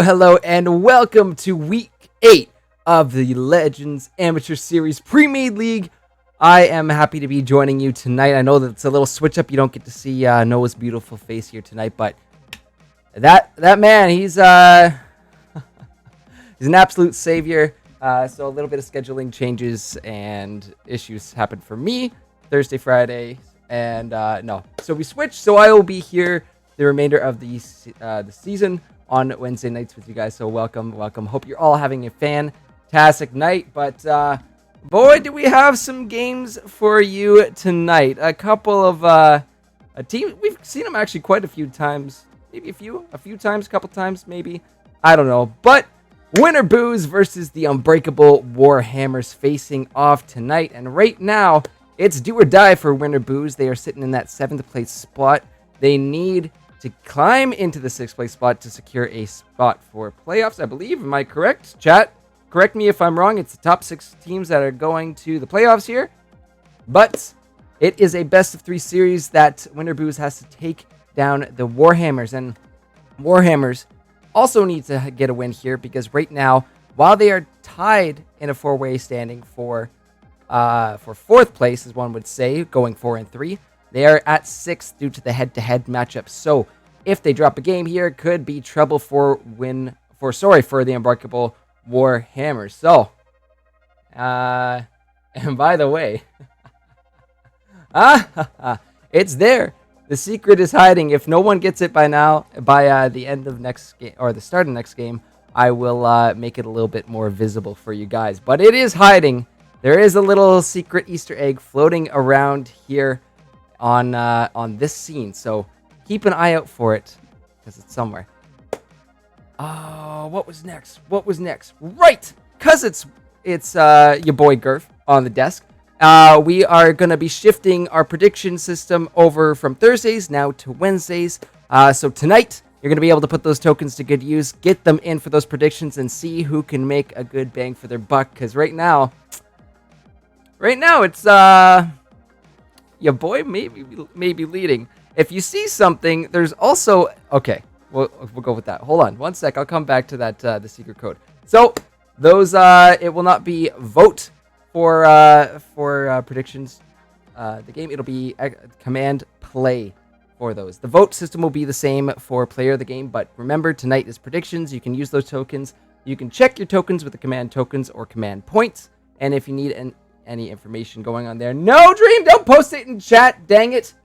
Hello, and welcome to Week 8 of the Legends Amateur Series Premade League. I am happy to be joining you tonight. I know that it's a little switch up. You don't get to see Noah's beautiful face here tonight, but that man, he's he's an absolute savior. So a little bit of scheduling changes and issues happened for me Thursday, Friday, and no. So we switched. So I will be here the remainder of the season on Wednesday nights with you guys. So welcome. Hope you're all having a fantastic night. But boy, do we have some games for you tonight. A couple of a team. We've seen them actually quite a few times. Maybe a few times, a couple times, maybe. I don't know. But Winter Booze versus the Unbreakable Warhammers facing off tonight. And right now, it's do or die for Winter Booze. They are sitting in that 7th place spot. They need to climb into the 6th place spot to secure a spot for playoffs, I believe. Am I correct? Chat, correct me if I'm wrong. It's the top 6 teams that are going to the playoffs here. But it is a best of 3 series that Winter Booze has to take down the Warhammers. And Warhammers also need to get a win here because right now, while they are tied in a 4-way standing for 4th place, as one would say, going 4-3, they are at 6th due to the head-to-head matchup. So if they drop a game here, it could be trouble for the Unbreakable Warhammers. So, and by the way, it's there. The secret is hiding. If no one gets it by the end of next game or the start of next game, I will make it a little bit more visible for you guys. But it is hiding. There is a little secret Easter egg floating around here on this scene, so keep an eye out for it because it's somewhere. Oh, what was next? Right, because it's your boy Gurf on the desk. We are gonna be shifting our prediction system over from Thursdays now to Wednesdays. So tonight you're gonna be able to put those tokens to good use, get them in for those predictions, and see who can make a good bang for their buck. Because right now it's your boy maybe leading. If you see something, there's also... Okay, we'll go with that. Hold on one sec. I'll come back to that, the secret code. So, those, it will not be vote for predictions. The game, it'll be command play for those. The vote system will be the same for player of the game, but remember, tonight is predictions. You can use those tokens. You can check your tokens with the command tokens or command points. And if you need any information going on there. No, Dream, don't post it in chat, dang it.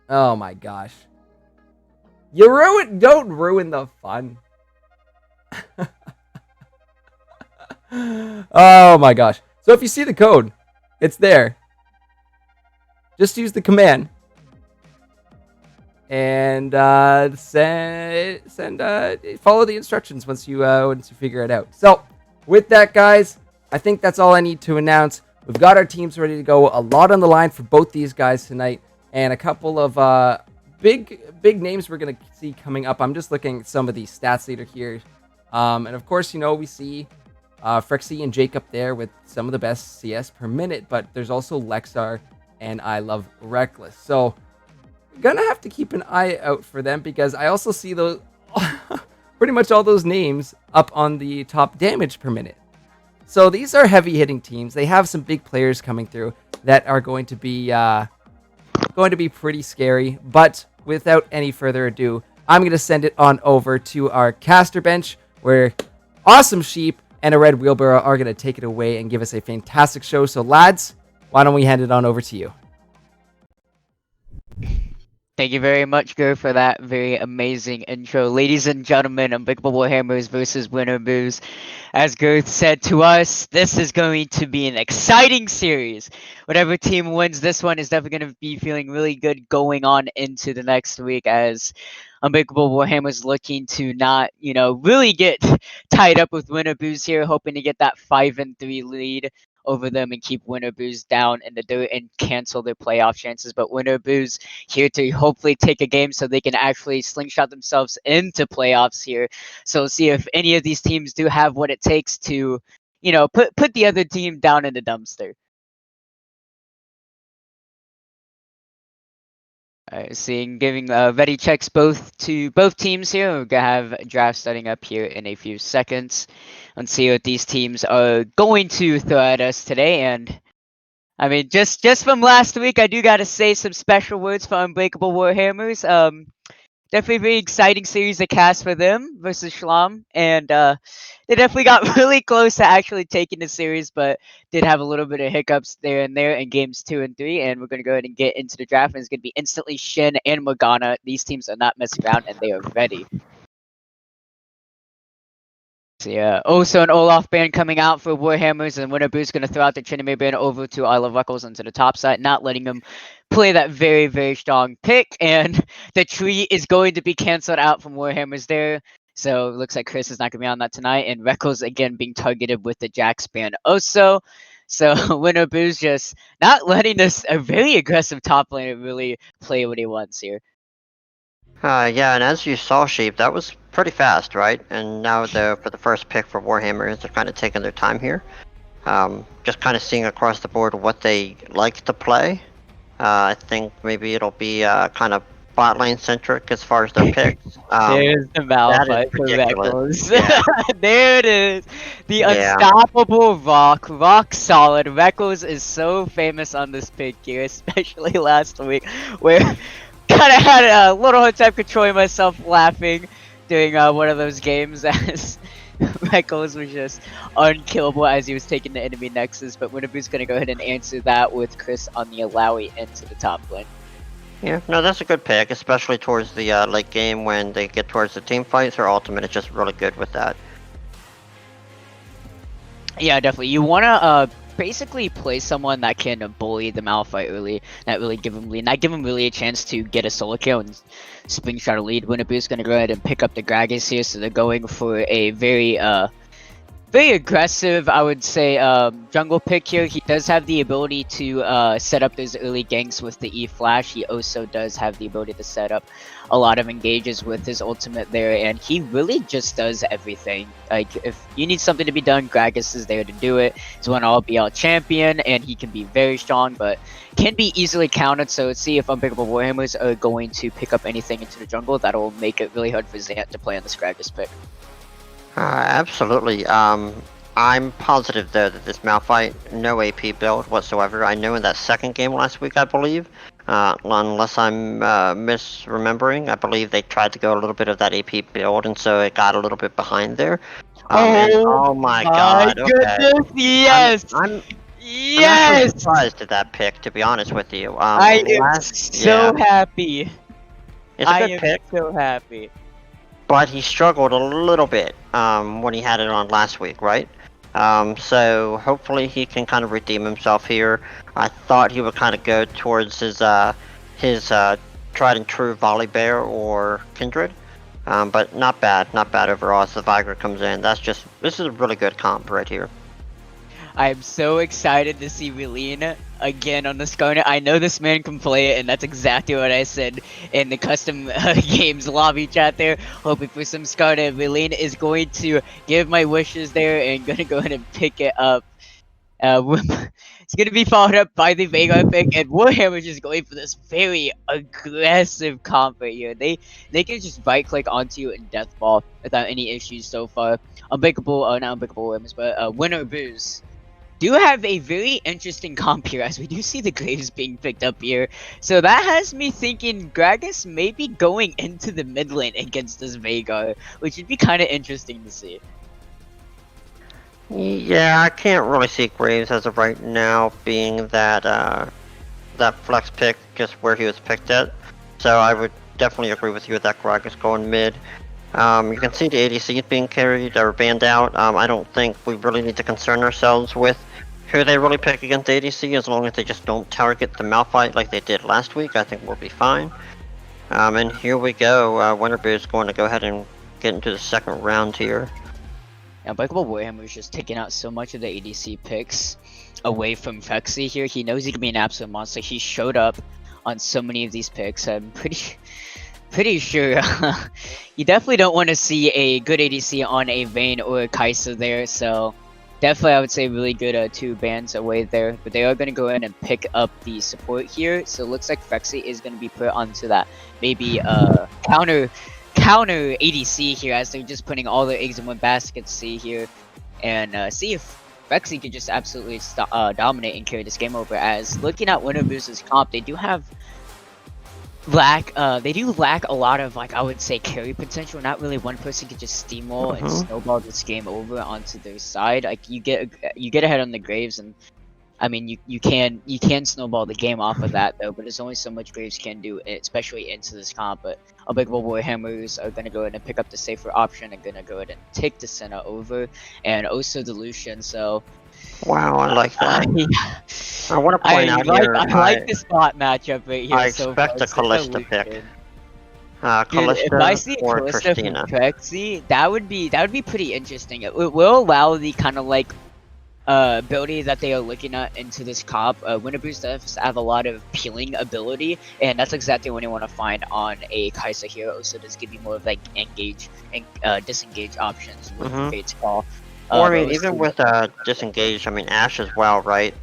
Oh my gosh. Don't ruin the fun. Oh my gosh. So if you see the code, it's there. Just use the command. And follow the instructions once you figure it out. So with that, guys, I think that's all I need to announce. We've got our teams ready to go. A lot on the line for both these guys tonight. And a couple of big names we're going to see coming up. I'm just looking at some of the stats leader here. And of course, we see Frexy and Jake up there with some of the best CS per minute. But there's also Lexar and I Love Reckless. So, going to have to keep an eye out for them because I also see those pretty much all those names up on the top damage per minute. So these are heavy-hitting teams. They have some big players coming through that are going to be pretty scary. But without any further ado, I'm going to send it on over to our caster bench, where Awesome Sheep and a Red Wheelbarrow are going to take it away and give us a fantastic show. So, lads, why don't we hand it on over to you? Thank you very much, Go, for that very amazing intro. Ladies and gentlemen, Unbreakable Warhammers versus Winter Booze. As Girth said to us, this is going to be an exciting series. Whatever team wins this one is definitely going to be feeling really good going on into the next week, as Unbreakable Warhammers looking to not, really get tied up with Winter Booze here, hoping to get that 5-3 lead over them and keep Winter Booze down in the dirt and cancel their playoff chances. But Winter Booze here to hopefully take a game so they can actually slingshot themselves into playoffs here. So we'll see if any of these teams do have what it takes to, put the other team down in the dumpster. Seeing giving ready checks to both teams here. We're gonna have a draft starting up here in a few seconds. Let's see what these teams are going to throw at us today. And I mean, just from last week, I do gotta say some special words for Unbreakable Warhammers. Definitely very exciting series of cast for them versus Schlamm, and they definitely got really close to actually taking the series, but did have a little bit of hiccups there and there in games 2 and 3. And we're gonna go ahead and get into the draft, and it's gonna be instantly Shin and Morgana. These teams are not messing around, and they are ready. So yeah, also an Olaf band coming out for Warhammers, and Winter Boo's gonna throw out the Trinity band over to Isle of Reckles into the top side, not letting them play that very, very strong pick, and the tree is going to be cancelled out from Warhammers there. So it looks like Chris is not gonna be on that tonight, and Reckles again being targeted with the Jax band also. So Winter Boo's just not letting this a very aggressive top laner really play what he wants here. Yeah, and as you saw, Sheep, that was pretty fast, right? And now for the first pick for Warhammers, they're kind of taking their time here. Just kind of seeing across the board what they like to play. I think maybe it'll be kind of bot lane centric as far as their picks. There's the Malphite for ridiculous. Reckles. Yeah. There it is. The Yeah. unstoppable rock solid. Reckles is so famous on this pick here, especially last week, where kind of had a little hard time controlling myself laughing during one of those games as Reckles was just unkillable as he was taking the enemy nexus. But Winterbu's gonna go ahead and answer that with Chris on the Alawi into the top lane. Yeah, no, that's a good pick, especially towards the late game when they get towards the team fights. Her ultimate is just really good with that. Yeah, definitely. You want to basically play someone that can bully the Malphite early, not really give him lead, not give him really a chance to get a solo kill and spring shot a lead. Winterbu's going to go ahead and pick up the Gragas here, so they're going for a very aggressive, I would say, jungle pick here. He does have the ability to set up those early ganks with the E-Flash. He also does have the ability to set up a lot of engages with his ultimate there, and he really just does everything. Like, if you need something to be done, Gragas is there to do it. He's an all-BL champion, and he can be very strong, but can be easily countered. So let's see if Unbreakable Warhammers are going to pick up anything into the jungle. That'll make it really hard for Zant to play on this Gragas pick. Absolutely. I'm positive though that this Malphite, no AP build whatsoever. I know in that second game last week, I believe, unless I'm misremembering, I believe they tried to go a little bit of that AP build, and so it got a little bit behind there. Oh my god! Goodness, Okay. yes, I'm yes. actually surprised at that pick, to be honest with you. I am so happy. It's a good pick. So happy. But he struggled a little bit when he had it on last week, right? So hopefully he can kind of redeem himself here. I thought he would kind of go towards his tried and true Volley Bear or Kindred, but not bad overall. As the Viger comes in, this is a really good comp right here. I'm so excited to see Relene again on the Skarner. I know this man can play it, and that's exactly what I said in the custom games lobby chat there. Hoping for some Skarner. Relene is going to give my wishes there and going to go ahead and pick it up. It's going to be followed up by the Veigar pick, and Warhammer just going for this very aggressive comp right here. They can just right-click onto you and death ball without any issues so far. Not Unbreakable Warhammers, but Winter Booze do have a very interesting comp here, as we do see the Graves being picked up here. So that has me thinking Gragas may be going into the mid lane against this Veigar, which would be kind of interesting to see. Yeah, I can't really see Graves as of right now being that flex pick just where he was picked at. So I would definitely agree with you with that Gragas going mid. You can see the ADC being carried or banned out. I don't think we really need to concern ourselves with who they really pick against ADC, as long as they just don't target the Malphite like they did last week. I think we'll be fine. And here we go. Winterbeard is going to go ahead and get into the second round here. Unbreakable Warhammer is just taking out so much of the ADC picks away from Fexy here. He knows he can be an absolute monster. He showed up on so many of these picks. I'm pretty sure you definitely don't want to see a good ADC on a Vayne or a Kai'Sa there. So definitely, I would say really good 2 bans away there. But they are going to go in and pick up the support here. So it looks like Fexy is going to be put onto that maybe counter ADC here, as they're just putting all their eggs in one basket. See here, and see if Fexy could just absolutely dominate and carry this game over. As looking at Winter Boost's comp, they do lack a lot of, like, I would say, carry potential. Not really one person could just steamroll and snowball this game over onto their side. Like, you get ahead on the Graves, and I mean, you can snowball the game off of that though, but there's only so much Graves can do, especially into this comp. But Unbreakable Warhammers are gonna go ahead and pick up the safer option and gonna go ahead and take the Senna over, and also the Lucian. So wow, I like that. I want to point out here. I like this spot matchup right here. I so expect far. a Callista pick. Dude, Callista if I see a or Callista Christina. from Fexy, that would be pretty interesting. It will allow the kind of like ability that they are looking at into this comp. Winter Boost does have a lot of peeling ability, and that's exactly what you want to find on a Kai'Sa hero. So does give you more of like engage and disengage options with Fate's Call. Or I mean, even with disengage, I mean Ashe as well, right?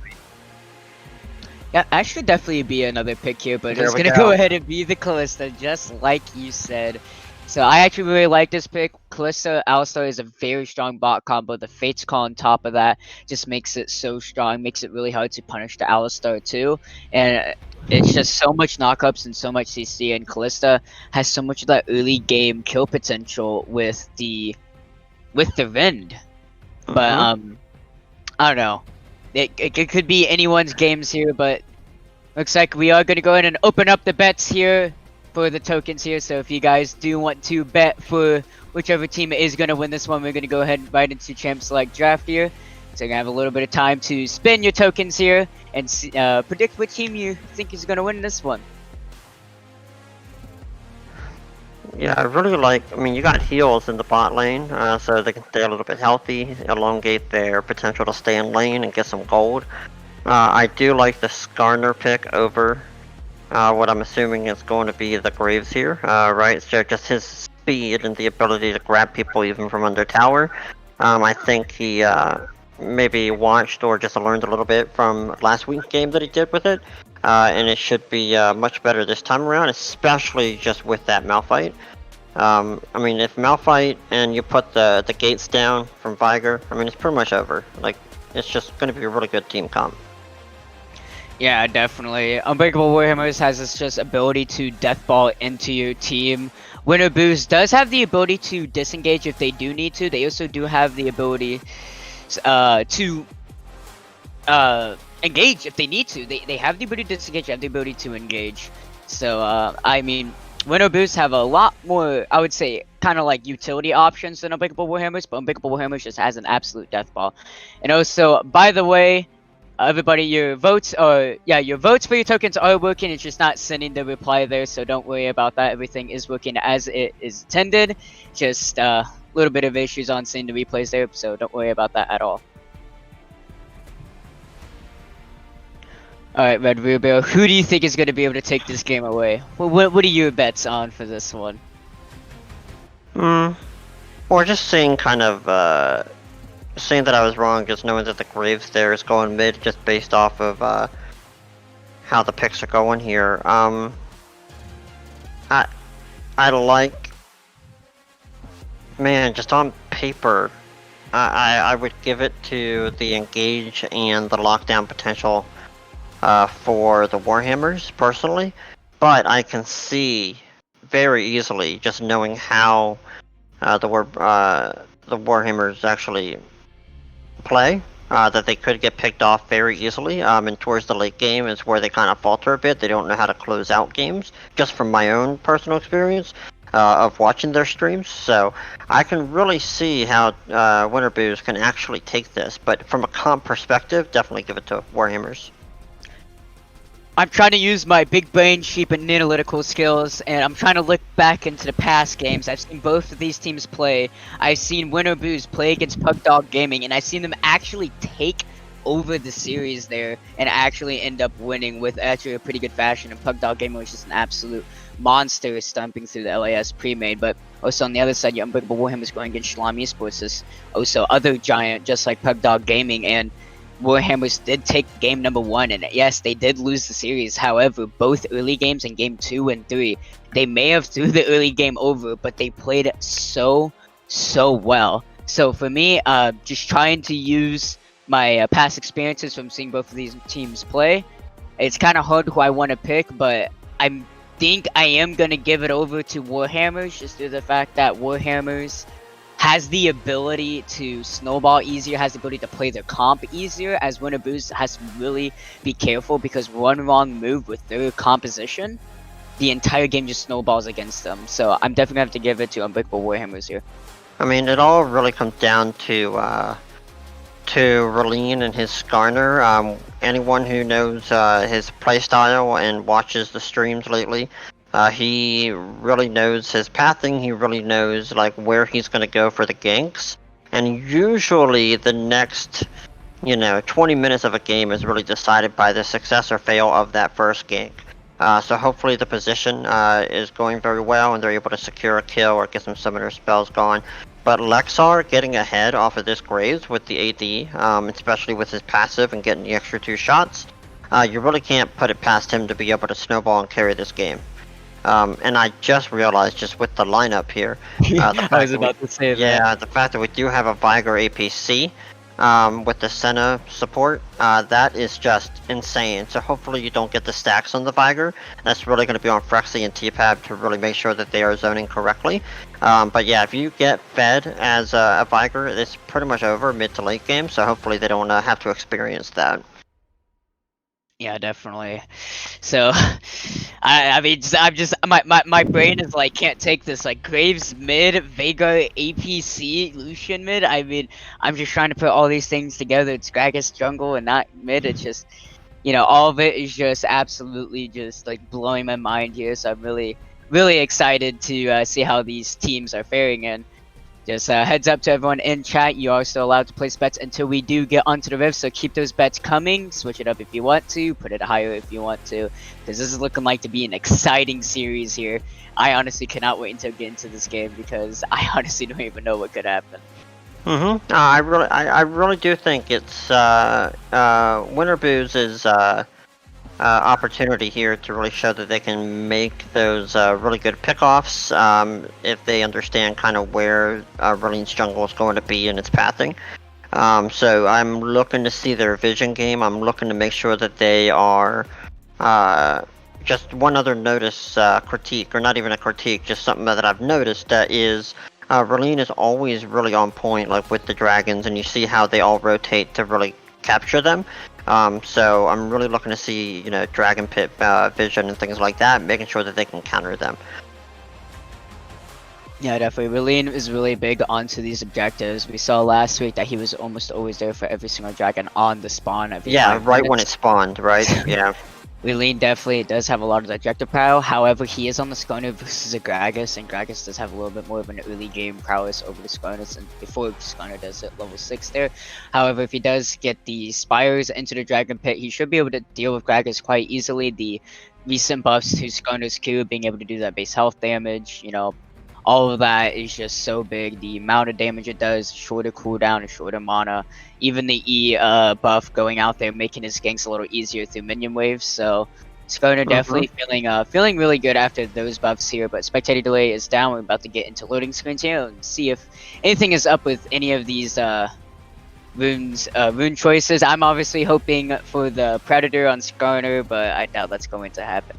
Yeah, Ashe could definitely be another pick here, but There it's we gonna go. go ahead and be the Callista, just like you said. So I actually really like this pick. Callista Alistar is a very strong bot combo. The Fate's Call on top of that just makes it so strong, makes it really hard to punish the Alistar too. And it's just so much knockups and so much CC, and Callista has so much of that early game kill potential with the Rend. But I don't know. It could be anyone's games here, but looks like we are gonna go ahead and open up the bets here for the tokens here. So if you guys do want to bet for whichever team is going to win this one, we're going to go ahead and right into Champ Select Draft here. So you're going to have a little bit of time to spin your tokens here and see, predict which team you think is going to win this one. Yeah, I really like. I mean, you got heals in the bot lane, so they can stay a little bit healthy, elongate their potential to stay in lane and get some gold. I do like the Skarner pick over what I'm assuming is going to be the Graves here, right? So just his speed and the ability to grab people even from under tower. I think he maybe watched or just learned a little bit from last week's game that he did with it, and it should be much better this time around, especially just with that Malphite. I mean, if Malphite and you put the gates down from Viger, I mean, it's pretty much over. Like, it's just going to be a really good team comp. Yeah, definitely. Unbreakable Warhammers has this just ability to deathball into your team. Winter Boost does have the ability to disengage if they do need to. They also do have the ability to engage if they need to. They have the ability to disengage, have the ability to engage. So, I mean, Winter Boost have a lot more, I would say, kind of like utility options than Unbreakable Warhammers, but Unbreakable Warhammers just has an absolute deathball. And also, by the way, everybody, your votes for your tokens are working. It's just not sending the reply there, so don't worry about that. Everything is working as it is intended. Just a little bit of issues on sending the replays there, so don't worry about that at all. Alright, Red Rubio, who do you think is going to be able to take this game away? What are your bets on for this one? Or just saying kind of, saying that I was wrong, just knowing that the Graves there is going mid, just based off of how the picks are going here. I like, man, just on paper, I would give it to the engage and the lockdown potential for the Warhammers personally, but I can see very easily, just knowing how the Warhammers actually play, that they could get picked off very easily, and towards the late game is where they kind of falter a bit. They don't know how to close out games, just from my own personal experience of watching their streams. So I can really see how Winter Boost can actually take this, but from a comp perspective, definitely give it to Warhammers. I'm trying to use my big brain, sheep, and analytical skills, and I'm trying to look back into the past games. I've seen both of these teams play. I've seen Winner Booze play against Pugdog Gaming, and I've seen them actually take over the series there and actually end up winning with actually a pretty good fashion. And Pugdog Gaming was just an absolute monster stomping through the LAS Premade. But also on the other side, Unbreakable Warhammer is going against Shalom Esports, is also other giant, just like Pugdog Gaming, and Warhammers did take game number 1, and yes, they did lose the series. However, both early games in game 2 and 3, they may have threw the early game over, but they played so well. So for me, just trying to use my past experiences from seeing both of these teams play, it's kind of hard who I want to pick, but I think I am going to give it over to Warhammers, just due to the fact that Warhammers has the ability to snowball easier, has the ability to play their comp easier, as Winner Boost has to really be careful, because one wrong move with their composition, the entire game just snowballs against them. So I'm definitely going to have to give it to Unbreakable Warhammers here. I mean, it all really comes down to Raleen and his Skarner. Anyone who knows his playstyle and watches the streams lately, he really knows his pathing. He really knows like where he's going to go for the ganks, and usually the next 20 minutes of a game is really decided by the success or fail of that first gank. So hopefully the position is going very well and they're able to secure a kill or get some summoner spells going. But Lexar getting ahead off of this Graves with the AD, especially with his passive and getting the extra 2 shots, you really can't put it past him to be able to snowball and carry this game. And I just realized, just with the lineup here, I was about to say that. Yeah, the fact that we do have a Viger APC with the Senna support, that is just insane. So hopefully you don't get the stacks on the Viger. That's really going to be on Frexy and T-Pab to really make sure that they are zoning correctly. But yeah, if you get fed as a Viger, it's pretty much over mid to late game. So hopefully they don't have to experience that. Yeah, definitely. So, I mean, I'm just my brain is like can't take this. Like Graves mid, Vega APC, Lucian mid. I mean, I'm just trying to put all these things together. It's Gragas jungle and not mid. It's just, all of it is just absolutely just like blowing my mind here. So I'm really excited to see how these teams are faring. And just heads up to everyone in chat, you are still allowed to place bets until we do get onto the Rift, so keep those bets coming. Switch it up if you want to, put it higher if you want to, because this is looking like to be an exciting series here. I honestly cannot wait until get into this game, because I honestly don't even know what could happen. I really do think it's Winter Booze's opportunity here to really show that they can make those really good pickoffs if they understand kind of where Ralene's jungle is going to be in its pathing. So I'm looking to see their vision game. I'm looking to make sure that they are just one other critique, or not even a critique, just something that I've noticed that is Ralene is always really on point, like with the dragons, and you see how they all rotate to really capture them. So I'm really looking to see, Dragon Pit vision and things like that, making sure that they can counter them. Yeah, definitely. Ralean is really big onto these objectives. We saw last week that he was almost always there for every single dragon on the spawn. Yeah, right when it spawned, right? Yeah. Ralean definitely does have a lot of the objective power. However, he is on the Skarner versus a Gragas, and Gragas does have a little bit more of an early game prowess over the Skarner, and before Skarner does it level 6 there. However, if he does get the Spires into the Dragon Pit, he should be able to deal with Gragas quite easily. The recent buffs to Skarner's Q, being able to do that base health damage, all of that is just so big. The amount of damage it does, shorter cooldown and shorter mana. Even the E buff going out there, making his ganks a little easier through minion waves. So Skarner definitely feeling really good after those buffs here. But spectator delay is down. We're about to get into loading screens here and see if anything is up with any of these rune choices. I'm obviously hoping for the Predator on Skarner, but I doubt that's going to happen,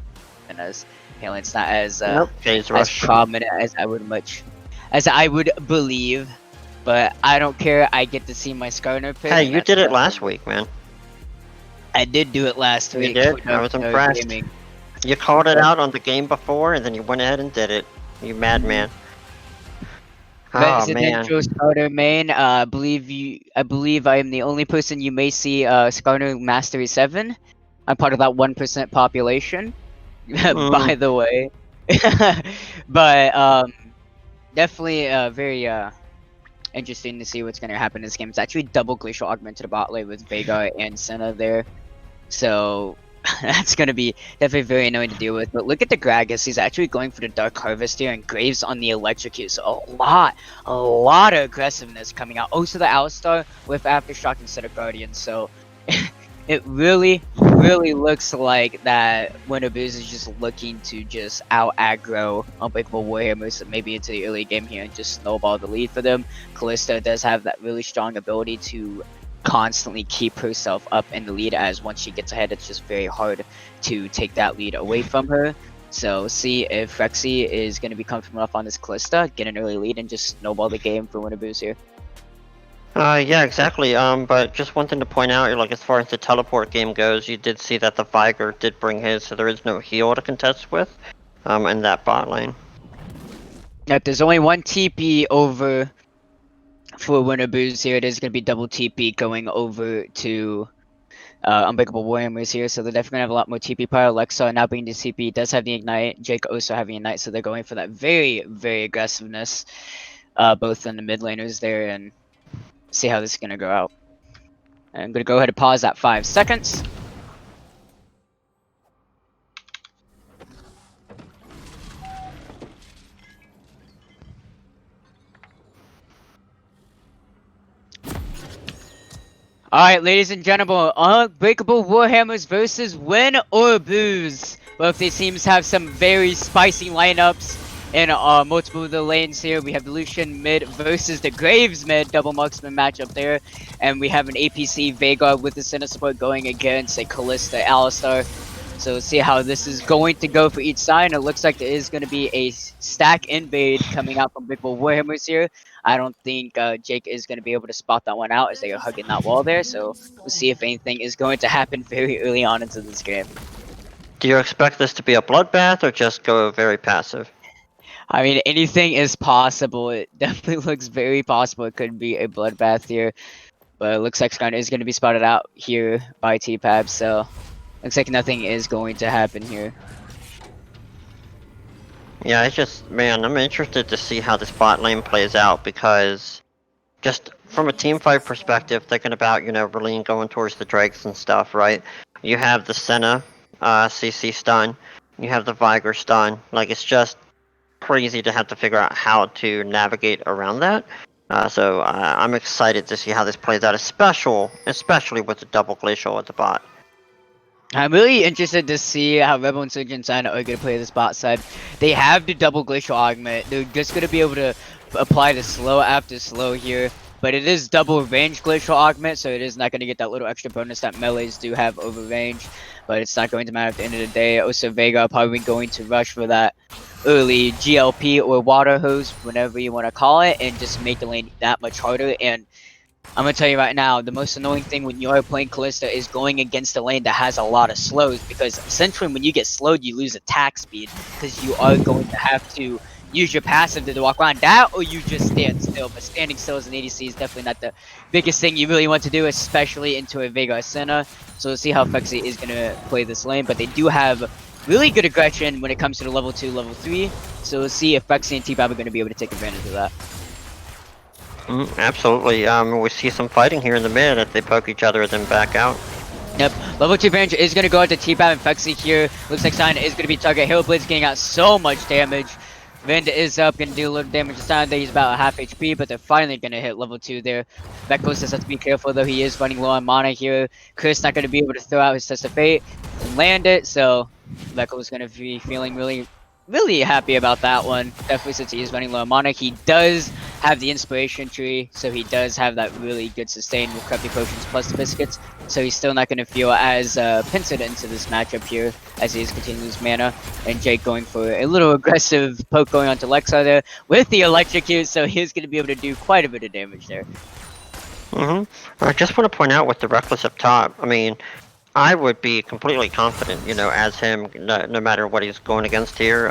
as it's not as prominent as I would believe. But I don't care. I get to see my Skarner pick. Hey, you did it last week, man. I did do it last week. You did? I was impressed. You called it out on the game before, and then you went ahead and did it. You madman. Residential Skarner main. I believe I am the only person you may see Skarner Mastery 7. I'm part of that 1% population, by the way. But definitely very interesting to see what's going to happen in this game. It's actually double glacial augmented bot lane with Vega and Senna there, so that's going to be definitely very annoying to deal with. But look at the Gragas. He's actually going for the Dark Harvest here, and Graves on the Electrocute. So a lot of aggressiveness coming out. Also the Alistar with Aftershock instead of Guardian. So it really looks like that Winterboos is just looking to just out aggro Unbreakable Warhammers maybe into the early game here and just snowball the lead for them. Kalista does have that really strong ability to constantly keep herself up in the lead, as once she gets ahead it's just very hard to take that lead away from her. So see if Rexy is going to be comfortable enough on this Kalista, get an early lead and just snowball the game for Winterboos here. Yeah, exactly. But just one thing to point out, like as far as the teleport game goes, you did see that the Viger did bring his, so there is no heal to contest with, in that bot lane. Yep, there's only one TP over for Winterboos here. It is going to be double TP going over to Unbreakable Warhammers here, so they're definitely going to have a lot more TP power. Alexa now being the TP does have the Ignite, Jake also having Ignite, so they're going for that very aggressiveness, both in the mid laners there, and see how this is going to go out. I'm going to go ahead and pause at 5 seconds. Alright, ladies and gentlemen, Unbreakable Warhammers versus Win or Booze. Both these teams have some very spicy lineups in multiple of the lanes here. We have the Lucian mid versus the Graves mid, double marksman matchup there. And we have an APC Vega with the center support going against a Kalista Alistar. So let's see how this is going to go for each side. It looks like there is going to be a stack invade coming out from Unbreakable Warhammers here. I don't think Jake is going to be able to spot that one out as they are hugging that wall there. So we'll see if anything is going to happen very early on into this game. Do you expect this to be a bloodbath or just go very passive? I mean, anything is possible. It definitely looks very possible. It could be a bloodbath here. But it looks like Skarn is going to be spotted out here by T-Pab. So looks like nothing is going to happen here. Yeah, it's just, man, I'm interested to see how this bot lane plays out, because just from a team fight perspective, thinking about, you know, really going towards the Drakes and stuff, right? You have the Senna CC stun, you have the Viger stun, like it's just crazy to have to figure out how to navigate around that. So I'm excited to see how this plays out, especially with the double glacial at the bot. I'm really interested to see how Rebel Insurgents are going to play this bot side. They have the double glacial augment. They're just going to be able to apply the slow after slow here. But it is double range glacial augment, so it is not going to get that little extra bonus that melees do have over range. But it's not going to matter at the end of the day. Also, Vega probably going to rush for that early GLP or water hose, whatever you want to call it, and just make the lane that much harder. And I'm gonna tell you right now, the most annoying thing when you are playing Kalista is going against a lane that has a lot of slows, because essentially when you get slowed, you lose attack speed, because you are going to have to use your passive to walk around that, or you just stand still. But standing still as an ADC is definitely not the biggest thing you really want to do, especially into a Vega Senna. So we'll see how Fexy is gonna play this lane, but they do have really good aggression when it comes to the level 2, level 3. So we'll see if Fexy and T-Pab are gonna be able to take advantage of that. Absolutely. We see some fighting here in the mid as they poke each other and then back out. Yep, level 2 advantage is going to go out to T-Pab and Fexy here. Looks like Stein is going to be target. Hellblade's getting out so much damage. Vind is up, going to do a little damage to Stein there. He's about half HP, but they're finally going to hit level 2 there. Beckles does have to be careful, though. He is running low on mana here. Chris not going to be able to throw out his Test of Fate and land it, so Beckles is going to be feeling really happy about that one. Definitely, since he is running low on mana. He does have the inspiration tree, so he does have that really good sustain with crafting potions plus the biscuits. So he's still not going to feel as pincered into this matchup here as he is continuing to lose mana. And Jake going for a little aggressive poke going onto Lexa there with the electrocute, so he's going to be able to do quite a bit of damage there. I just want to point out with the Reckless up top, I mean, I would be completely confident, you know, as him, no matter what he's going against here.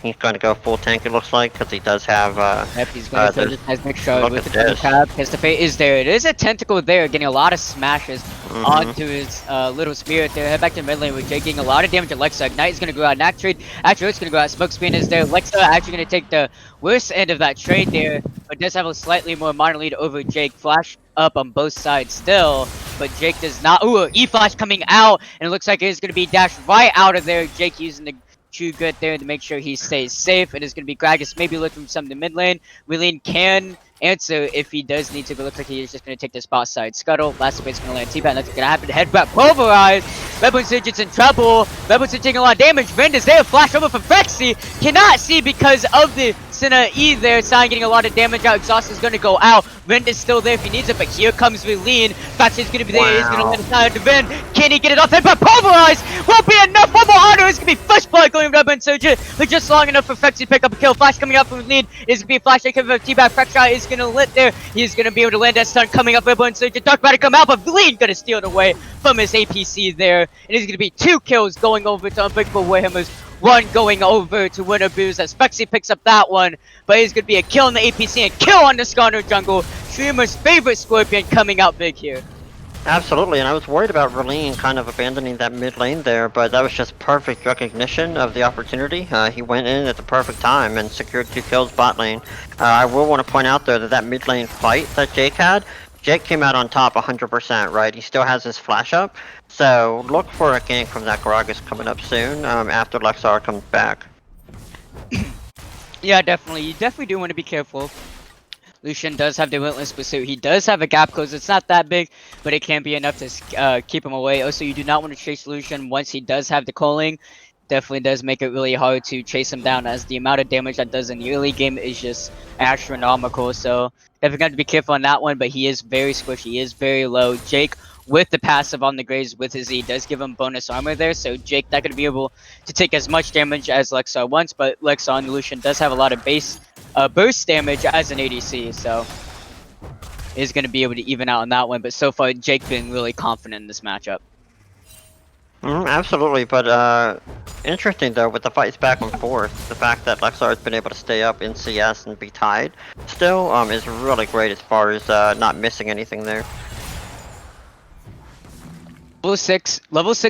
He's going to go full tank, it looks like, because he does have, yep, he's going to throw this Seismic Shard with the Tap. Test of Fate is there. It is a tentacle there, getting a lot of smashes onto his little spirit there. Head back to mid lane with Jake getting a lot of damage at Lexa. Ignite is going to go out Knack trade. Actually, it's going to go out Smoke Screen is there. Lexa actually going to take the worst end of that trade there, but does have a slightly more minor lead over Jake. Flash up on both sides still, but Jake does not. Ooh, E-Flash coming out, and it looks like it's going to be dashed right out of there. Jake using the True Grit there to make sure he stays safe. It is going to be Gragas maybe looking for something mid lane. Relene can answer if he does need to, but looks like he is just going to take the spot side scuttle. Last space going to land T-Pat. That's going to happen. Headbutt pulverized. Rebel Surgeon's in trouble. Rebel Surgeon taking a lot of damage. Vind is there. Flash over from Frexy. Cannot see because of the Senna E there. Sign getting a lot of damage out. Exhaust is going to go out. Vind is still there if he needs it, but here comes Relene. Frexy's going to be there. He's going to land a side to Vind. Can he get it off? Headbutt pulverized. Won't be enough. One more honor. It's going to be Fish Blood going Rebel Surgeon, but just long enough for Frexy to pick up a kill. Flash coming out from Relene. Is going to be a flash take of T-Bat. Frexy is going to lit there. He's going to be able to land that stun coming up. Rebel Surgeon. Dark about to come out, but Relene going to steal it away from his APC there. It is going to be 2 kills going over to Unbreakable Warhammers, 1 going over to Winter Booze as Spexy picks up that one, but it's going to be a kill on the APC and kill on the Skarner jungle. Streamer's favorite Scorpion coming out big here. Absolutely, and I was worried about Relene kind of abandoning that mid lane there, but that was just perfect recognition of the opportunity. He went in at the perfect time and secured 2 kills bot lane. I will want to point out though that mid lane fight that Jake had, Jake came out on top 100%, right? He still has his flash up, so look for a gank from that Gragas coming up soon after Lexar comes back. Yeah, definitely. You definitely do want to be careful. Lucian does have the Relentless Pursuit. He does have a gap close. It's not that big, but it can be enough to keep him away. Also, you do not want to chase Lucian once he does have the calling. Definitely does make it really hard to chase him down, as the amount of damage that does in the early game is just astronomical. So definitely got to be careful on that one, but he is very squishy. He is very low. Jake, with the passive on the Graves with his E, does give him bonus armor there, so Jake not going to be able to take as much damage as Lexar wants, but Lexar on Lucian does have a lot of base burst damage as an ADC, so is going to be able to even out on that one. But so far, Jake being really confident in this matchup. Absolutely, but interesting though with the fights back and forth, the fact that Lexar has been able to stay up in CS and be tied still is really great as far as not missing anything there. Level 6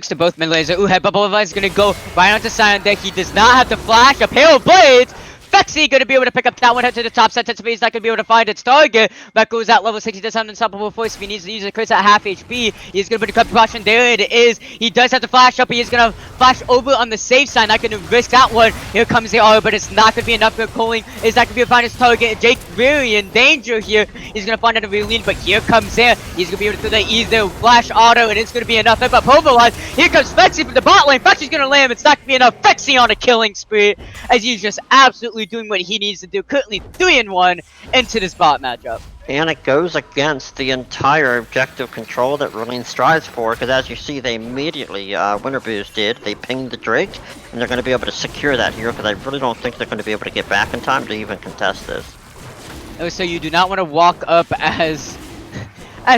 to both mid lanes. Ooh, head bubble is gonna go right onto Silent Deck. He does not have to flash. A Pale Blades. Fexy gonna be able to pick up that one, head to the top set to speed. He's not gonna be able to find its target. That goes at level 6. He does have an unstoppable force if he needs to use it. Crits at half HP. He's gonna put a cut precaution. There it is. He does have to flash up. He is gonna flash over on the safe side. Not gonna risk that one. Here comes the R, but it's not gonna be enough for Coling. Is not gonna be able to find his target. Jake very in danger here. He's gonna find out a Relene, but here comes Zan. He's gonna be able to throw that either flash auto, and it's gonna be enough. But pulverize. Here comes Fexy from the bot lane. Fexy's gonna land. It's not gonna be enough. Fexy on a killing spree, as he's just absolutely doing what he needs to do. Currently 3-1 into this bot matchup. And it goes against the entire objective control that Relene strives for, because as you see, they immediately, Winter Booze did, they pinged the Drake, and they're going to be able to secure that here, because I really don't think they're going to be able to get back in time to even contest this. Oh, so you do not want to walk up as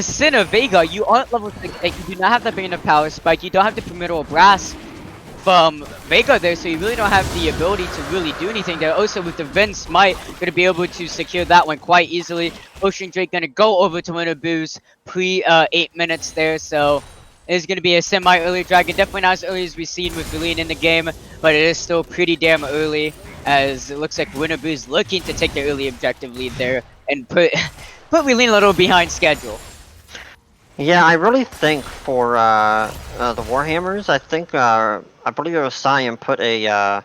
Senna Vega. You aren't level 6, you do not have the Bane of Power Spike, you don't have the Primordial Brass from Vega there, so you really don't have the ability to really do anything there. Also, with the Vin Smite, going to be able to secure that one quite easily. Ocean Drake going to go over to Winter Booze pre 8 minutes there, so it's going to be a semi-early dragon. Definitely not as early as we've seen with Relene in the game, but it is still pretty damn early, as it looks like Winter Booze looking to take the early objective lead there and put Relene a little behind schedule. Yeah, I really think for the Warhammers, I think I believe it was Cyan put a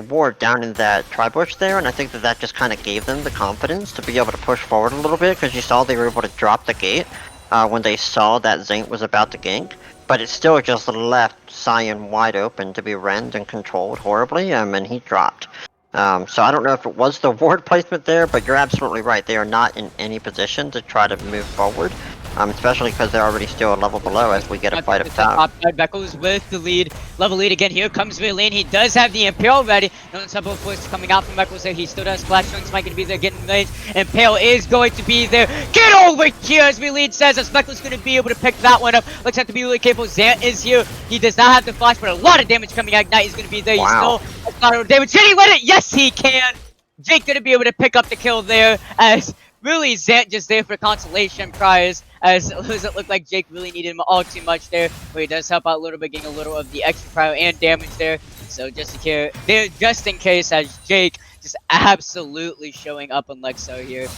ward down in that tri-bush there, and I think that just kind of gave them the confidence to be able to push forward a little bit, because you saw they were able to drop the gate when they saw that Zaint was about to gank, but it still just left Cyan wide open to be rend and controlled horribly, and he dropped. So I don't know if it was the ward placement there, but you're absolutely right. They are not in any position to try to move forward. Especially because they're already still a level below as we get a fight up top. Beckles with the lead, level lead again. Here comes Relene. He does have the Impale ready. No unstoppable force coming out from Beckles there. He still does splash. Strings might going to be there getting range. Impale is going to be there. Get over here, as Relene says, as Beckles going to be able to pick that one up. Looks like to be really careful. Zant is here. He does not have the flash, but a lot of damage coming out. Ignite is going to be there. Wow. He's still a lot of damage. Can he let it? Yes, he can. Jake going to be able to pick up the kill there, as really Zant just there for consolation prize, as it doesn't look like Jake really needed him all too much there, but he does help out a little bit, getting a little of the extra cryo and damage there. So just in case, as Jake just absolutely showing up on Lexo here.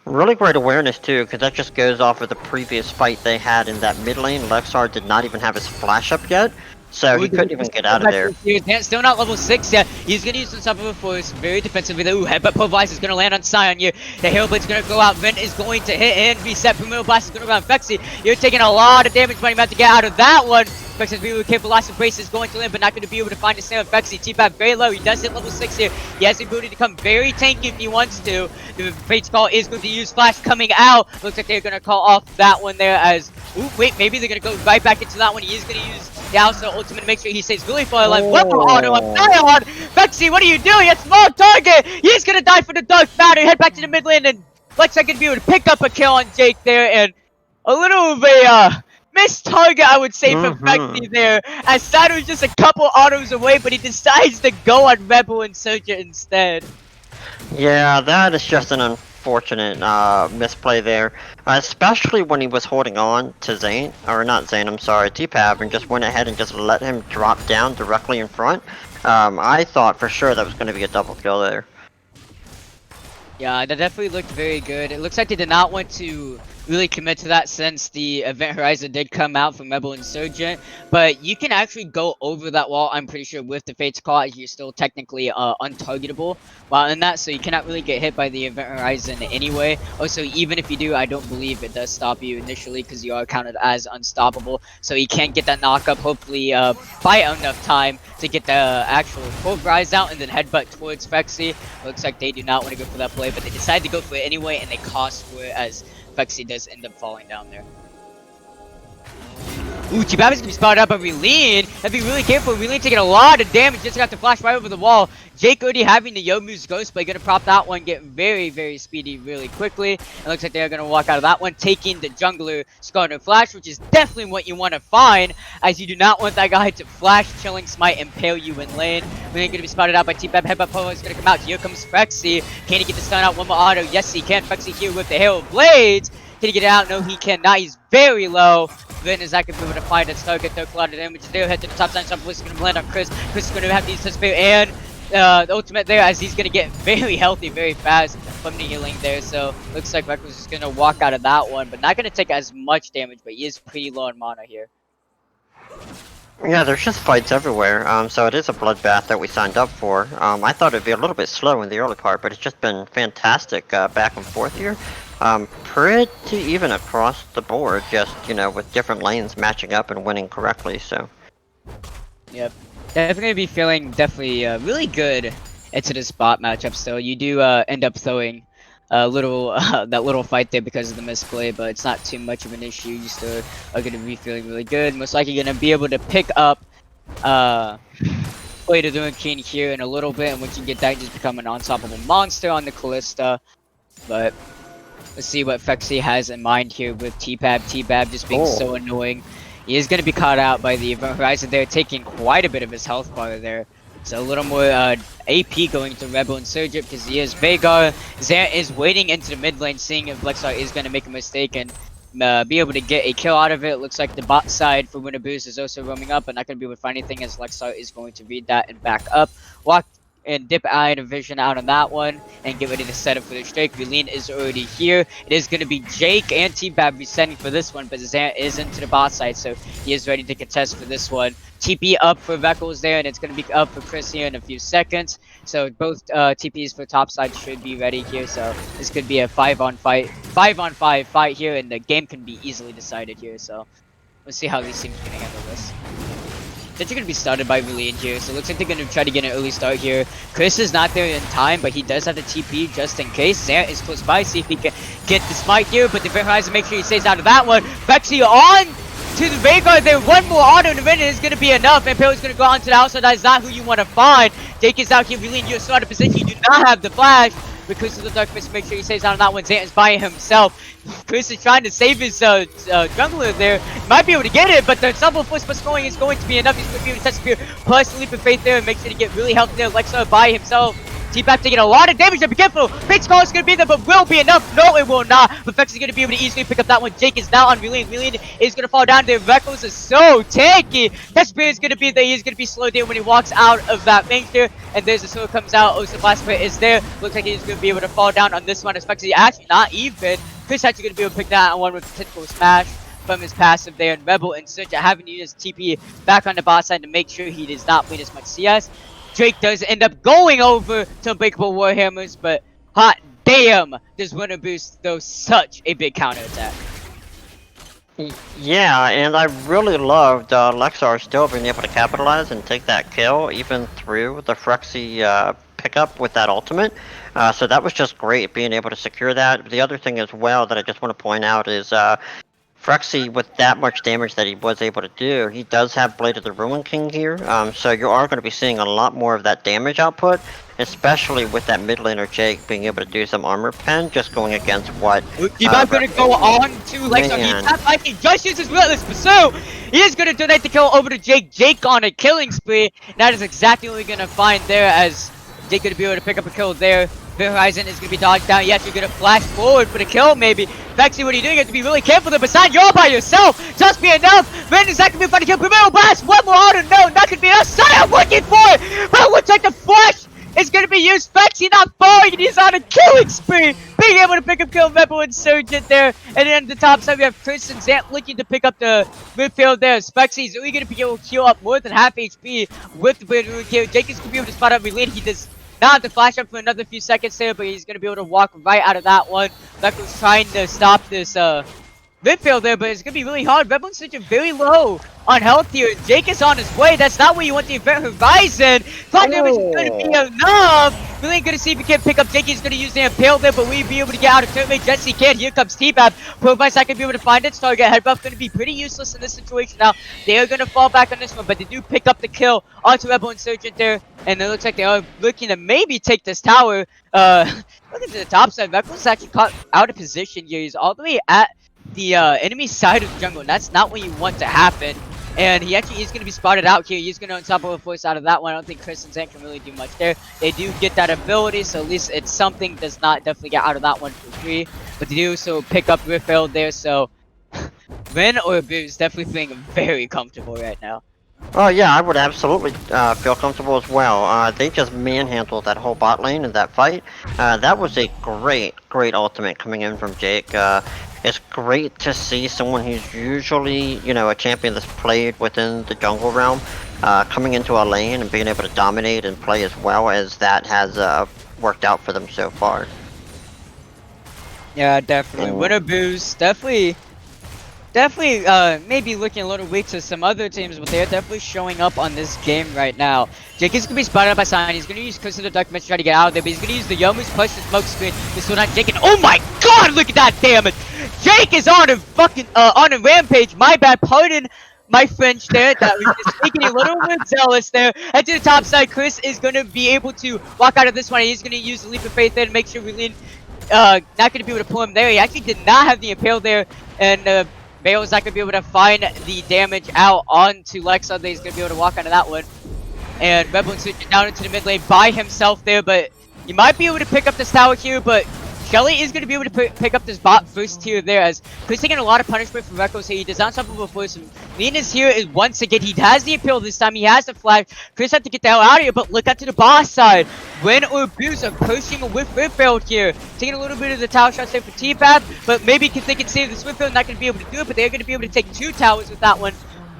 Really great awareness too, because that just goes off of the previous fight they had in that mid lane. Lexar did not even have his flash up yet, so he couldn't even get out of there. Still not level 6 yet. He's going to use Unstoppable Force very defensively. Ooh, Headbutt Pulverize is going to land on Sion here. The Hailblade's going to go out. Vent is going to hit and reset. Premade Blast is going to go on Fexy. You're taking a lot of damage, but you're about to get out of that one. Fexy's being really careful. Lots of Brace is going to land, but not going to be able to find a stand with Fexy. T-Pad very low. He does hit level 6 here. He has the ability to come very tanky if he wants to. The Fate's Call is going to use Flash coming out. Looks like they're going to call off that one there as... Ooh, wait, maybe they're going to go right back into that one. He is going to use the Alpha Ultimate to make sure he stays really far alive. Weapon auto on Sion! Fexy, what are you doing? A small target! He's going to die for the Dark Matter. Head back to the mid lane, and Lex I can be able to pick up a kill on Jake there, and a little of a missed target, I would say, for Fexy there, as Sato was just a couple autos away, but he decides to go on Rebel Insurgent instead. Yeah, that is just an unfortunate misplay there, especially when he was holding on to Zane, or not Zane, I'm sorry, T-Pab, and just went ahead and just let him drop down directly in front. I thought for sure that was going to be a double kill there. Yeah, that definitely looked very good. It looks like they did not want to really commit to that since the Event Horizon did come out from Rebel Insurgent, but you can actually go over that wall, I'm pretty sure, with the Fate's Call, as you're still technically untargetable while in that, so you cannot really get hit by the Event Horizon anyway. Also, even if you do, I don't believe it does stop you initially because you are counted as unstoppable, so you can get that knock up, hopefully buy enough time to get the actual pulverize out and then headbutt towards Fexy. Looks like they do not want to go for that play, but they decide to go for it anyway, and they cost for it as Fexy does end up falling down there. Ooh, T-Bab is going to be spotted up by Relene. Have to be really careful. Relene taking a lot of damage. Just got to flash right over the wall. Jake already having the Yomu's Ghost Blade. Going to prop that one. Get very, very speedy really quickly. It looks like they're going to walk out of that one. Taking the Jungler Scar No Flash, which is definitely what you want to find, as you do not want that guy to flash, Chilling Smite, impale you in lane. Relene going to be spotted out by T-Bab. Headbutt Polo is going to come out. Here comes Fexy. Can he get the stun out? One more auto. Yes, he can. Fexy here with the Hail of Blades. Can he get it out? No, he cannot. He's very low. Then is that going to be able to find its target, though. A lot of damage there. Head to the top side. Some is going to land on Chris. Chris is going to have to use his spear and the ultimate there, as he's going to get very healthy, very fast from the healing there. So looks like Reckless is going to walk out of that one, but not going to take as much damage. But he is pretty low on mana here. Yeah, there's just fights everywhere, so it is a bloodbath that we signed up for. I thought it'd be a little bit slow in the early part, but it's just been fantastic back and forth here. Pretty even across the board, just, you know, with different lanes matching up and winning correctly, so. Yep. Definitely be feeling really good into this bot matchup still. You do end up throwing a little that little fight there because of the misplay, but it's not too much of an issue. You still are going to be feeling really good. Most likely going to be able to pick up Blade of the Ruined King here in a little bit, and once you get that, you just become an unstoppable monster on the Callista. But let's see what Fexy has in mind here with T-Pab. T-Pab just being so annoying. He is going to be caught out by the Event Horizon there, taking quite a bit of his health bar there. So a little more AP going to Rebel Insurgent because he is Veigar. Zant is waiting into the mid lane, seeing if Lexar is going to make a mistake and be able to get a kill out of it. Looks like the bot side for Winter Boost is also roaming up, but not going to be able to find anything as Lexar is going to read that and back up. Walk and dip eye and vision out on that one and get ready to set up for the strike. Relene is already here. It is going to be Jake and T-Bab resetting for this one, but Zant is into the bot side, so he is ready to contest for this one. TP up for Veckles there, and it's going to be up for Chris here in a few seconds. So both TPs for top side should be ready here. So this could be a 5-on-5 fight here, and the game can be easily decided here. So let's see how these teams are going to handle this. They're going to be started by Relene here, so it looks like they're going to try to get an early start here. Chris is not there in time, but he does have the TP just in case. Zant is close by, see if he can get the smite here, but the Event Horizon make sure he stays out of that one. Fexy on to the Veigar there. One more auto in a minute is going to be enough, and Pale is going to go on to the outside. That is not who you want to find. Jake is out here. Relene, you're starting position. You do not have the flash. Because of the Dark Mist, make sure he stays out on that one. Zant is by himself. Chris is trying to save his jungler there. Might be able to get it, but the double force plus going is going to be enough. He's going to be able to test spear plus leap of faith there and make sure to get really healthy there. Lexar by himself. T-Bap taking a lot of damage. Be careful. Fate's call is going to be there, but will be enough. No, it will not. But Vex is going to be able to easily pick up that one. Jake is now on Million. Million is going to fall down there. Reckless is so tanky. Tesper is going to be there. He's going to be slowed down when he walks out of that range there. And there's the sword comes out. Oh, so blast plate is there. Looks like he's going to be able to fall down on this one. As Vex is actually not even. Chris actually going to be able to pick that one with potential smash from his passive there. And Rebel in search of having to use TP back on the bot side to make sure he does not win as much CS. Drake does end up going over to Unbreakable Warhammers, but hot damn, does Winter Boost though such a big counter attack. Yeah, and I really loved Lexar still being able to capitalize and take that kill, even through the Frexy pickup with that ultimate. So that was just great, being able to secure that. The other thing as well that I just want to point out is Frexy, with that much damage that he was able to do, he does have Blade of the Ruin King here, so you are going to be seeing a lot more of that damage output, especially with that mid laner Jake being able to do some armor pen, just going against what... T-Bap going to go on to Lexar. He just uses Relentless Pursuit. He is going to donate the kill over to Jake. Jake on a killing spree. And that is exactly what we're going to find there, as Jake going to be able to pick up a kill there. Horizon is going to be dodged down. Yes, you're going to flash forward for the kill, maybe. Vexy, what are you doing? You have to be really careful there. Besides, you're all by yourself. Just be enough. Brandon's not going to be fighting kill. Premade blast. One more auto. No, not going to be enough. I'm looking for it. But it looks like the flash is going to be used. Vexy not falling, and he's on a killing spree. Being able to pick up kill Rebel Insurgent there. And then the top side, we have Chris and Zant looking to pick up the midfield there. Spexy's only going to be able to heal up more than half HP with the Blade Rune kill. Jake is going to be able to spot out Relate. He does not have to flash up for another few seconds there, but he's going to be able to walk right out of that one. Rebel's trying to stop this midfield there, but it's going to be really hard. Rebel's such a very low on health here. Jake is on his way. That's not where you want the event Horizon. Clock damage is going to be enough. Really good to see if we can pick up Jake. He's going to use the Impale there, but we'll be able to get out of turn mate. Jesse can't. Here comes T-Bap. Provice not going to be able to find it. Target head buff going to be pretty useless in this situation now. They are going to fall back on this one, but they do pick up the kill onto Rebel Insurgent there. And it looks like they are looking to maybe take this tower. Looking to the top side. Rebel's actually caught out of position here. He's all the way at the enemy side of the jungle, and that's not what you want to happen. And he actually is going to be spotted out here. He's going to unstoppable force out of that one. I don't think Chris and Zan can really do much there. They do get that ability, so at least it's something. Does not definitely get out of that one for free, but they do so pick up Riffeld there. So Ren or Boo's definitely feeling very comfortable right now. Oh yeah, I would absolutely feel comfortable as well. They just manhandled that whole bot lane in that fight. That was a great ultimate coming in from Jake. It's great to see someone who's usually, you know, a champion that's played within the jungle realm, coming into a lane and being able to dominate and play as well as that has worked out for them so far. Yeah, definitely. Winter Boost, definitely maybe looking a little weak to some other teams, but they're definitely showing up on this game right now. Jake is going to be spotted up by Sign. He's going to use Curse of the Dark Mist to try to get out of there, but he's going to use the Yomu's push the smoke screen to slow down Jake. And oh my god, look at that damage! Jake is on a fucking, on a rampage. My bad, pardon my French there. That was just making a little bit zealous there. And to the top side, Chris is going to be able to walk out of this one. He's going to use the Leap of Faith there to make sure we lean, not going to be able to pull him there. He actually did not have the Impale there, and Bale's not going to be able to find the damage out onto Lexa. He's going to be able to walk onto that one. And Rebel switching down into the mid lane by himself there, but you might be able to pick up this tower here, but Shelly is going to be able to pick up this bot first tier there, as Chris taking a lot of punishment from Rekos here. He does not stop before some. Lean is here is once again. He has the appeal this time. He has the flash. Chris had to get the hell out of here, but look out to the boss side. Ren or Booze are pushing with Riffeld here. Taking a little bit of the tower shots there for T-Path, but maybe they can save this Riffeld. Not going to be able to do it, but they're going to be able to take 2 towers with that one.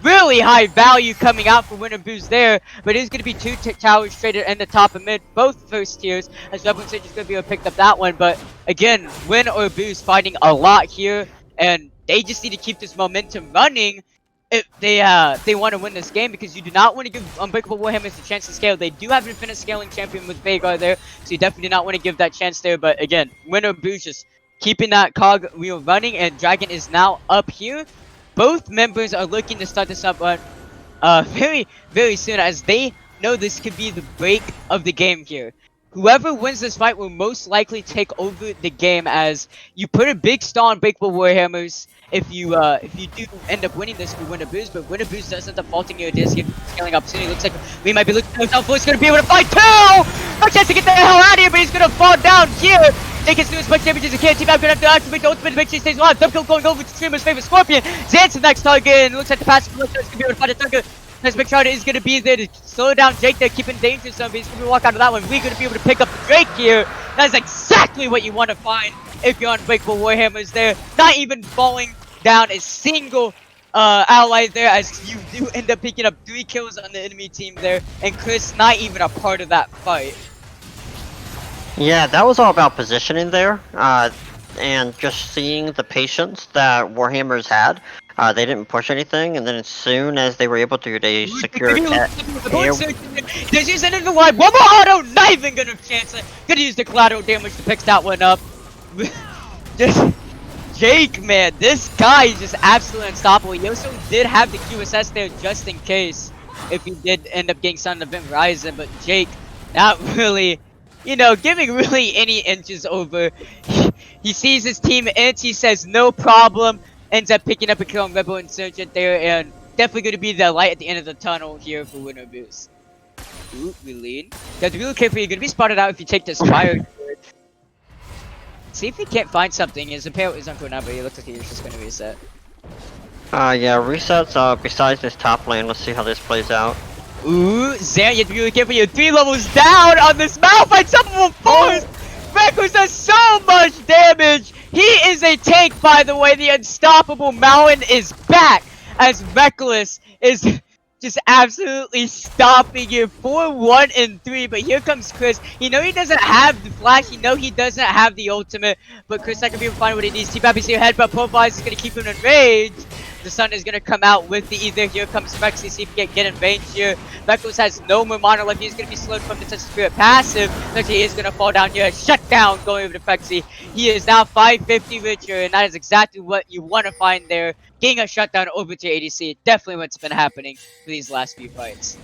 Really high value coming out for Winter Boost there, but it is going to be 2 towers traded in the top and mid, both first tiers, as Rebel Sage is going to be able to pick up that one. But again, Win or Boost fighting a lot here, and they just need to keep this momentum running if they want to win this game, because you do not want to give Unbreakable Warhammers a chance to scale. They do have an infinite scaling champion with Veigar there, so you definitely do not want to give that chance there. But again, Win or Boost just keeping that cog wheel running, and Dragon is now up here. Both members are looking to start this up very, very soon, as they know this could be the break of the game here. Whoever wins this fight will most likely take over the game, as you put a big star on Unbreakable Warhammers if you do end up winning this for Winter Boost, but Winter Boost does end up faulting your disc scaling opportunity. Looks like we might be looking for himself. It's going to be able to fight too! No chance to get the hell out of here, but he's gonna fall down here. Jake is doing as much damage as he can. Team gonna have to activate the ultimate to make sure he stays alive. Dump kill going over to Streamer's favorite Scorpion. Zant's the next target, and it looks like the passive is gonna be able to find a target. As Big Shard is gonna be there to slow down Jake there, keep in danger some, but he's gonna walk out of that one. We're gonna be able to pick up the Drake here. That's exactly what you want to find if you're Unbreakable Warhammers there. Not even falling down a single ally there, as you do end up picking up 3 kills on the enemy team there, and Chris not even a part of that fight. Yeah, that was all about positioning there, and just seeing the patience that Warhammers had. They didn't push anything, and then as soon as they were able to, they secured it. There's using it in the line. One more auto, not even gonna chance it. Gonna use the collateral damage to pick that one up. Just Jake, man, this guy is just absolutely unstoppable. He also did have the QSS there just in case if he did end up getting Sun Event Horizon, but Jake not really, you know, giving really any inches over. He sees his team inch, he says no problem. Ends up picking up a kill on Rebel Insurgent there, and definitely going to be the light at the end of the tunnel here for Winner Boost. Ooh, we lean. Gotta be really careful, you're going to be spotted out if you take this fire. See if he can't find something. His apparel is uncool now, but he looks like he's just going to reset. Yeah, resets, besides this top lane, let's see how this plays out. Ooh, Zan, you have to be really careful, you're 3 levels down on this Malphite, some of them force! Reckless does so much damage! He is a tank, by the way. The unstoppable Mountain is back as Reckless is just absolutely stopping you. 4-1 and 3, but here comes Chris. You know he doesn't have the flash. You know he doesn't have the ultimate, but Chris not gonna be able to find what he needs. T-Bap is your head, but Profile is gonna keep him in range. The Sun is gonna come out with the either. Here comes Rexy, see if he can get in range here. Reckless has no more mana left. He's gonna be slowed from the Touch of Spirit passive. He is gonna fall down here. Shut down going over to Rexy. He is now 550 richer, and that is exactly what you want to find there. Getting a shutdown over to ADC. Definitely what's been happening for these last few fights.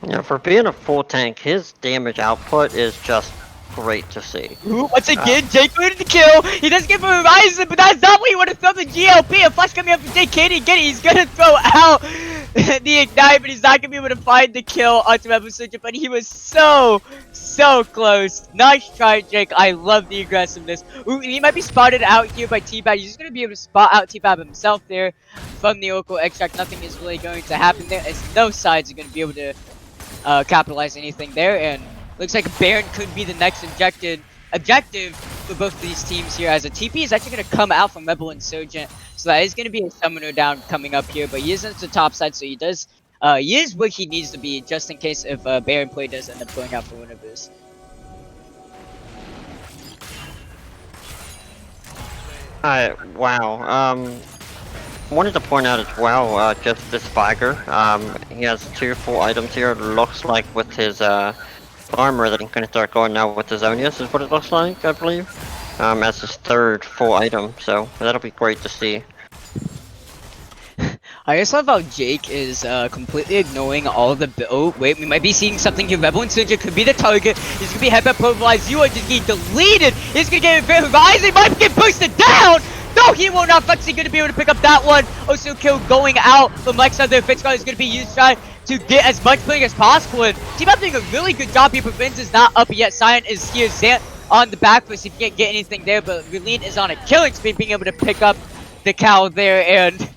Yeah, for being a full tank, his damage output is just great to see. Ooh, once again, Jake with the kill. He doesn't get for Horizon, but that's not what you want to throw the GLP. A flash coming up from Jake. Can he get it? He's gonna throw out the Ignite, but he's not gonna be able to find the kill onto Rebel Surgeon. But he was so close. Nice try, Jake. I love the aggressiveness. Ooh, he might be spotted out here by T-Bab. He's just gonna be able to spot out T-Bab himself there from the Oracle Extract. Nothing is really going to happen there, as no sides are gonna be able to capitalize anything there, and looks like Baron could be the next objective for both of these teams here, as a TP is actually going to come out from Rebel Insurgent. So that is going to be a Summoner down coming up here, but he is into the top side, so he does, he is where he needs to be, just in case if Baron play does end up going out for Winner Boost. Wow. Wanted to point out as well, just this Viger. He has 2 full items here. Looks like with his armor that he's going to start going now with his Zonius is what it looks like, I believe. As his 3rd full item, so that'll be great to see. I just love how Jake is completely ignoring all the oh wait, we might be seeing something here. Rebel Insurgent could be the target. He's gonna be headbutt polarized. You are just getting deleted. He's gonna get Horizon. He might get boosted down. No, he will not. Flexi gonna be able to pick up that one. Also kill going out from Lexa there. Fitzcar is gonna be used trying to get as much playing as possible. And T-Bap doing a really good job here. Prevents is not up yet. Cyan is here. Zant on the back foot. He can't get anything there, but Relene is on a killing spree, being able to pick up the cow there, and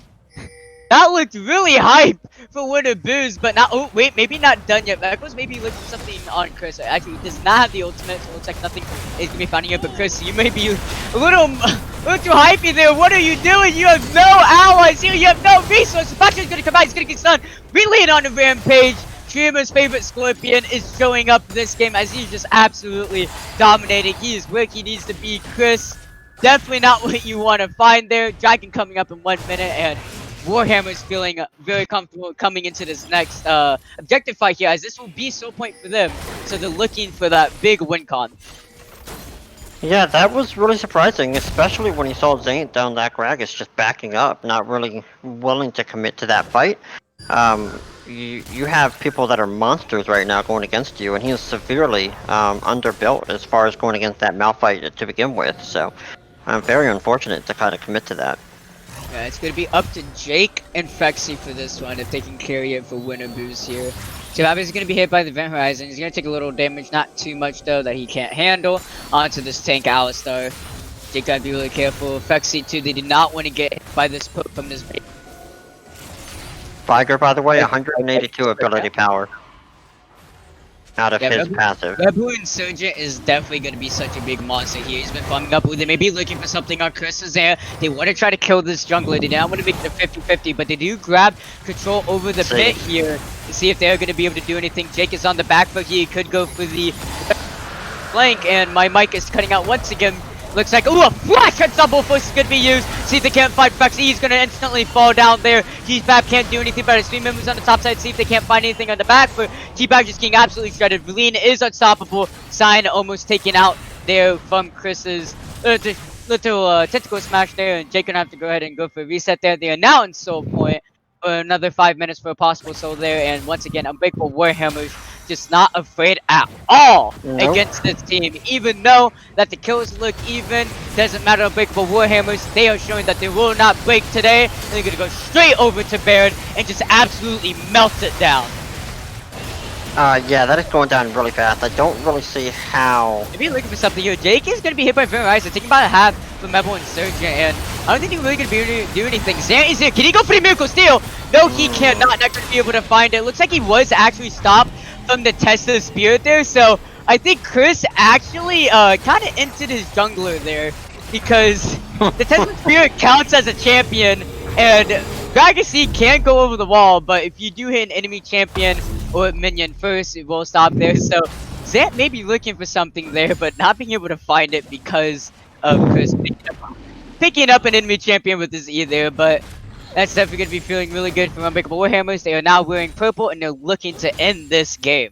that looked really hype for Winner Boost, but not. Oh wait, maybe not done yet. Echoes maybe looking something on Chris. Actually, he does not have the ultimate, so it looks like nothing is gonna be finding it. But Chris, you may be a little too hypey there. What are you doing? You have no allies here. You have no resources. Patrick's gonna come out. He's gonna get stunned. Relay on the rampage. Streamer's favorite Scorpion is showing up this game as he's just absolutely dominating. He is where he needs to be. Chris, definitely not what you want to find there. Dragon coming up in 1 minute, and Warhammer's feeling very comfortable coming into this next objective fight here, as this will be so point for them. So they're looking for that big win con. Yeah, that was really surprising, especially when he saw Zaint down that Gragas just backing up, not really willing to commit to that fight. You have people that are monsters right now going against you, and he is severely underbuilt as far as going against that Malphite to begin with. So I'm very unfortunate to kind of commit to that. Yeah, it's gonna be up to Jake and Fexy for this one if they can carry it for Winner Boost here. So Abby's going to be hit by the Event Horizon. He's going to take a little damage, not too much though that he can't handle. Onto this tank Alistar. Jake gotta be really careful. Fexy too, they did not want to get hit by this poke from this bait. Viger, by the way, 182 ability power out of his passive. Rebu Insurgent is definitely going to be such a big monster here. He's been farming up with it, maybe looking for something on Chris's there. They want to try to kill this jungler. They don't want to make it a 50-50, but they do grab control over the pit here to see if they're going to be able to do anything. Jake is on the back foot here. He could go for the flank, and my mic is cutting out once again. Looks like, ooh, a flash on double push is going to be used. See if they can't fight Fexy. He's going to instantly fall down there. G-Bab can't do anything about his 3 members on the top side. See if they can't find anything on the back. But G-Bab just getting absolutely shredded. Valine is unstoppable. Sign almost taken out there from Chris's little tentacle smash there. And Jake going to have to go ahead and go for a reset there. They are now in soul point for another 5 minutes for a possible soul there. And once again, Unbreakable Warhammers just not afraid at all against this team. Even though that the kills look even, doesn't matter. Unbreakable Warhammers, they are showing that they will not break today. And they're gonna go straight over to Baron and just absolutely melt it down. Yeah, that is going down really fast. I don't really see how. If you're looking for something here, Jake is gonna be hit by Event Horizon, taking about a half from Rebel Insurgent, and I don't think he's really gonna be able to do anything. Zant is here. Can he go for the Miracle Steal? No, he cannot. Not gonna be able to find it. Looks like he was actually stopped from the test of the spirit there, so I think Chris actually kind of entered his jungler there, because the test of the spirit counts as a champion, and Dragon Seed can go over the wall, but if you do hit an enemy champion or minion first, it will stop there. So Zant may be looking for something there, but not being able to find it because of Chris picking up an enemy champion with his E there, but that's definitely going to be feeling really good from Unbreakable Warhammers. They are now wearing purple, and they're looking to end this game.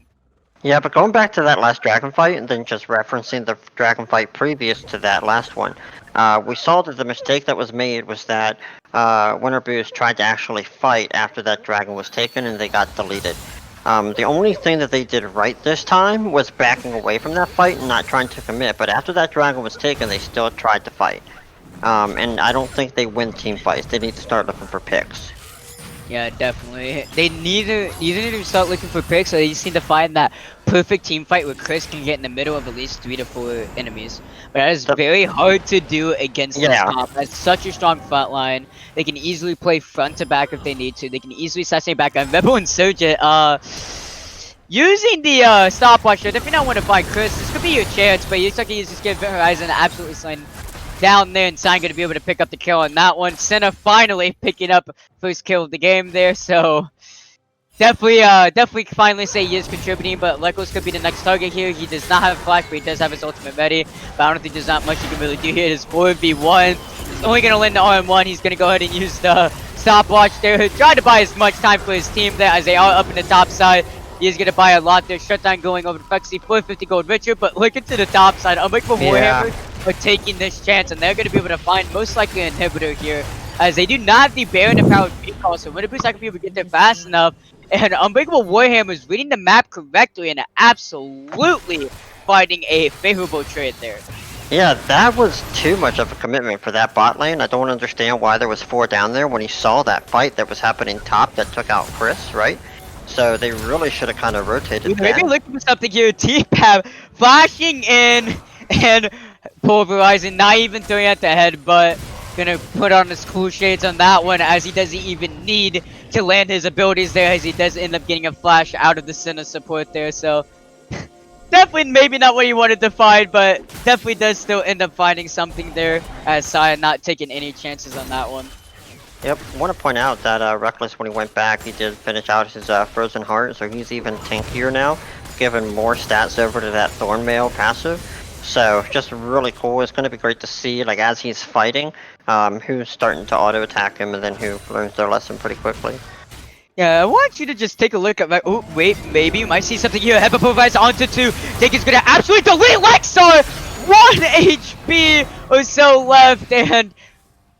Yeah, but going back to that last dragon fight, and then just referencing the dragon fight previous to that last one, we saw that the mistake that was made was that Winter Boost tried to actually fight after that dragon was taken, and they got deleted. The only thing that they did right this time was backing away from that fight and not trying to commit, but after that dragon was taken, they still tried to fight. And I don't think they win team fights. They need to start looking for picks. Yeah, definitely. They need to start looking for picks, so they just need to find that perfect team fight where Chris can get in the middle of at least 3 to 4 enemies. But that is very hard to do against this top. That's such a strong front line. They can easily play front to back if they need to. They can easily assassinate back on Rebel Insurgent. Using the stopwatch, if you don't want to find Chris, this could be your chance, but you're talking just give Horizon absolutely slaying down there, and Sign gonna be able to pick up the kill on that one. Senna finally picking up first kill of the game there, so definitely finally say he is contributing, but Lekos could be the next target here. He does not have a flash, but he does have his ultimate ready, but I don't think there's not much he can really do here. It is 4v1. He's only gonna land the RM1. He's gonna go ahead and use the stopwatch there. Try to buy as much time for his team there as they are up in the top side. He is gonna buy a lot there. Shutdown going over to Fexy, 450 gold richer, but look into the top side. Unbreakable Warhammer are taking this chance, and they're gonna be able to find most likely an inhibitor here, as they do not have the Baron empowered recall, so Winter Boost not gonna be able to get there fast enough. And Unbreakable Warhammer is reading the map correctly and absolutely finding a favorable trade there. Yeah, that was too much of a commitment for that bot lane. I don't understand why there was 4 down there when he saw that fight that was happening top that took out Chris, right? So they really should have kind of rotated that. Maybe looking for something here. T-Pab flashing in and pulverizing, not even throwing at the head, but gonna put on his cool shades on that one, as he doesn't even need to land his abilities there, as he does end up getting a flash out of the center support there. So definitely maybe not what he wanted to find, but definitely does still end up finding something there, as Saya not taking any chances on that one. Yep, want to point out that Reckless, when he went back, he did finish out his Frozen Heart, so he's even tankier now, giving more stats over to that Thornmail passive. So just really cool. It's going to be great to see, like, as he's fighting, who's starting to auto attack him, and then who learns their lesson pretty quickly. Yeah, I want you to just take a look at my. Oh, wait, maybe you might see something here. Hepa provides onto 2. Jake is gonna absolutely delete Lexar! 1 HP or so left, and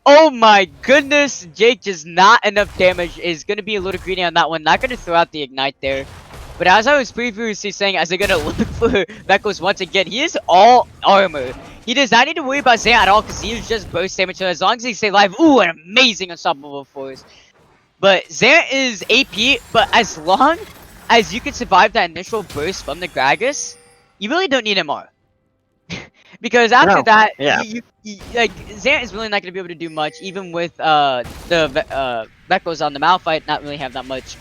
oh my goodness, Jake just not enough damage. Is gonna be a little greedy on that one. Not gonna throw out the ignite there. But as I was previously saying, as they're gonna look for Vekos once again, he is all armor. He does not need to worry about Zant at all, because he is just burst damage. So as long as he stay alive, ooh, an amazing unstoppable force. But Zant is AP, but as long as you can survive that initial burst from the Gragas, you really don't need MR. Because after No. that, Yeah. you like Xant is really not going to be able to do much, even with Vekos on the Malphite not really have that much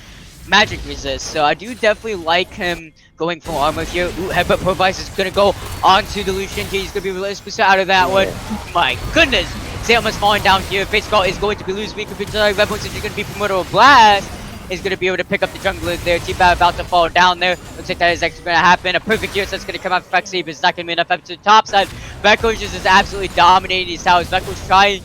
magic resist. So I do definitely like him going full armor here. Ooh, Headbutt Provice is going to go onto the Lucian here. He's going to be relentless out of that one. My goodness. Xant almost falling down here. Face Skull is going to be losing weak control. Red Bones is going to be promoted Blast. Is going to be able to pick up the jungler there. T-Bat about to fall down there. Looks like that is actually going to happen. A perfect gear that's going to come out for Fexy, but it's not going to be enough up to the top side. Vekos just is absolutely dominating these towers. Vekos trying,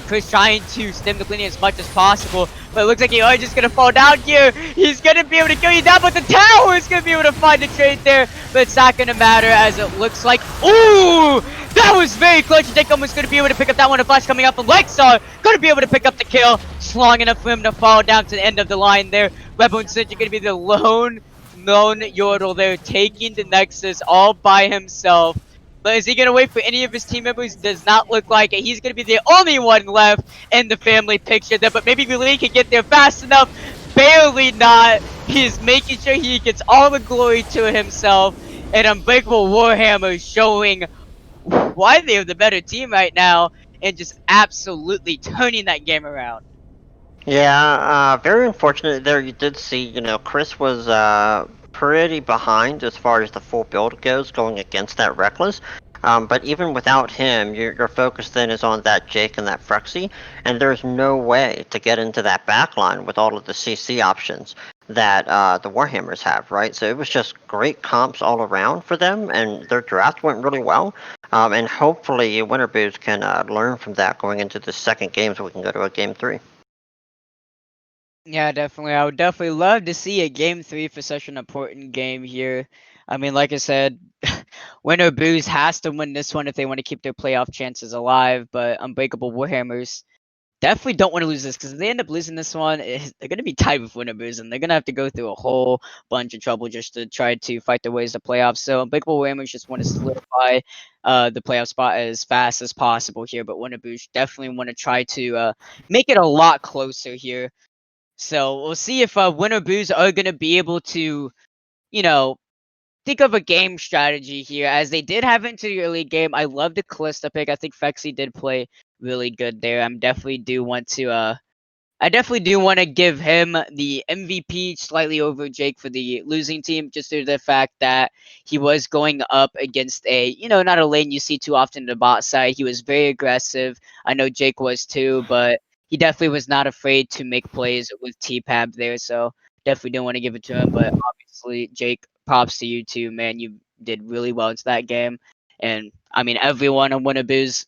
Chris trying to stem the cleaning as much as possible, but it looks like he's just going to fall down here. He's going to be able to kill you down, but the tower is going to be able to find the trade there, but it's not going to matter as it looks like. Ooh! That was very clutch. Jacob was going to be able to pick up that one. A flash coming up from Lexar. Going to be able to pick up the kill. Long enough for him to fall down to the end of the line there. Rebel Cinch going to be the lone Yordle there, taking the Nexus all by himself. But is he going to wait for any of his team members? Does not look like it. He's going to be the only one left in the family picture there. But maybe Lee can get there fast enough. Barely not. He is making sure he gets all the glory to himself. And Unbreakable Warhammer showing why they are the better team right now and just absolutely turning that game around. Yeah, very unfortunate there. You did see, Chris was pretty behind as far as the full build goes going against that Reckless. But even without him, your focus then is on that Jake and that Frexy, and there's no way to get into that backline with all of the CC options that the Warhammers have, right? So it was just great comps all around for them, and their draft went really well. And hopefully Winter Booze can learn from that going into the second game so we can go to a game 3. Yeah, definitely. I would definitely love to see a game 3 for such an important game here. I mean, like I said, Winter Booze has to win this one if they want to keep their playoff chances alive, but Unbreakable Warhammers definitely don't want to lose this, because if they end up losing this one, they're going to be tied with Winter Booze, and they're going to have to go through a whole bunch of trouble just to try to fight their ways to playoffs. So Unbreakable Warhammers just want to solidify the playoff spot as fast as possible here, but Winter Booze definitely want to try to make it a lot closer here. So we'll see if Winter Booze are going to be able to, think of a game strategy here, as they did have it into the early game. I love the Callista pick. I think Fexy did play really good there. I definitely do want to give him the MVP slightly over Jake for the losing team, just due to the fact that he was going up against not a lane you see too often in the bot side. He was very aggressive. I know Jake was too, but he definitely was not afraid to make plays with T-Pab there, so definitely don't want to give it to him. But obviously, Jake, props to you too, man. You did really well into that game. And I mean, everyone on Winnaboos,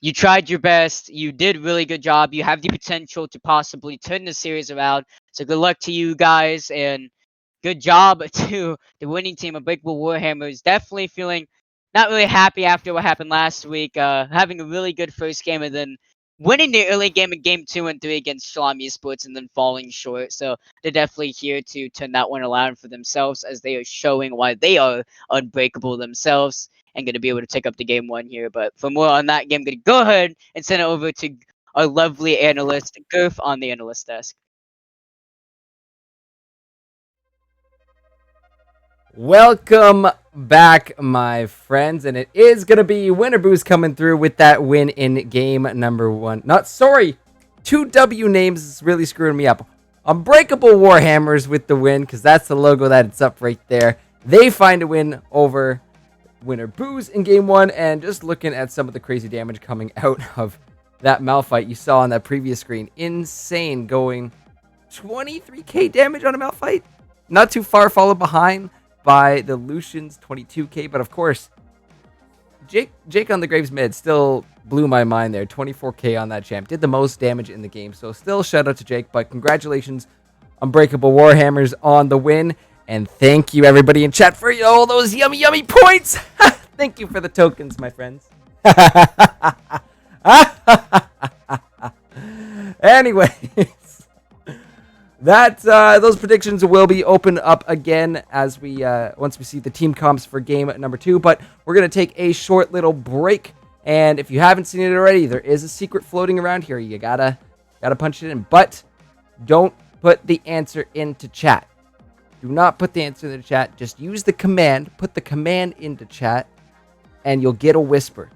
you tried your best. You did really good job. You have the potential to possibly turn the series around. So good luck to you guys, and good job to the winning team of Breakable Warhammers. Definitely feeling not really happy after what happened last week. Having a really good first game and then winning the early game in game 2 and 3 against Shalom Esports and then falling short. So they're definitely here to turn that one around for themselves, as they are showing why they are unbreakable themselves and going to be able to take up the game 1 here. But for more on that game, I'm going to go ahead and send it over to our lovely analyst, Gurf, on the analyst desk. Welcome back, my friends, and it is going to be Winter Booze coming through with that win in game number 1. 2W names is really screwing me up. Unbreakable Warhammers with the win, because that's the logo that it's up right there. They find a win over Winter Booze in game 1, and just looking at some of the crazy damage coming out of that Malphite you saw on that previous screen. Insane, going 23k damage on a Malphite. Not too far followed behind by the Lucian's 22k, but of course, Jake on the Graves mid still blew my mind there. 24k on that champ. Did the most damage in the game, so still shout out to Jake, but congratulations, Unbreakable Warhammers, on the win. And thank you, everybody in chat, for all those yummy points. Thank you for the tokens, my friends. Anyways, those predictions will be open up again as we once we see the team comps for game number 2. But we're gonna take a short little break, and if you haven't seen it already, there is a secret floating around here. You gotta punch it in, but don't put the answer into chat. Do not put the answer in the chat. Just use the command. Put the command into chat, and you'll get a whisper.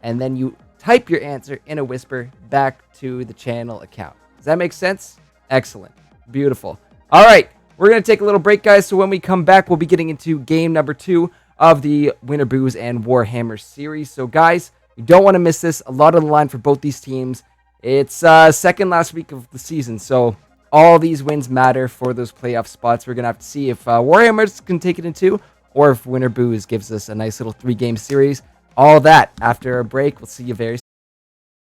And then you type your answer in a whisper back to the channel account. Does that make sense? Excellent. Beautiful. All right. We're going to take a little break, guys. So when we come back, we'll be getting into game number 2 of the Winter Booze and Warhammer series. So, guys, you don't want to miss this. A lot on the line for both these teams. It's second last week of the season, so all these wins matter for those playoff spots. We're going to have to see if Warhammers can take it in 2, or if Winter Booze gives us a nice little 3-game series. All that after a break. We'll see you very soon.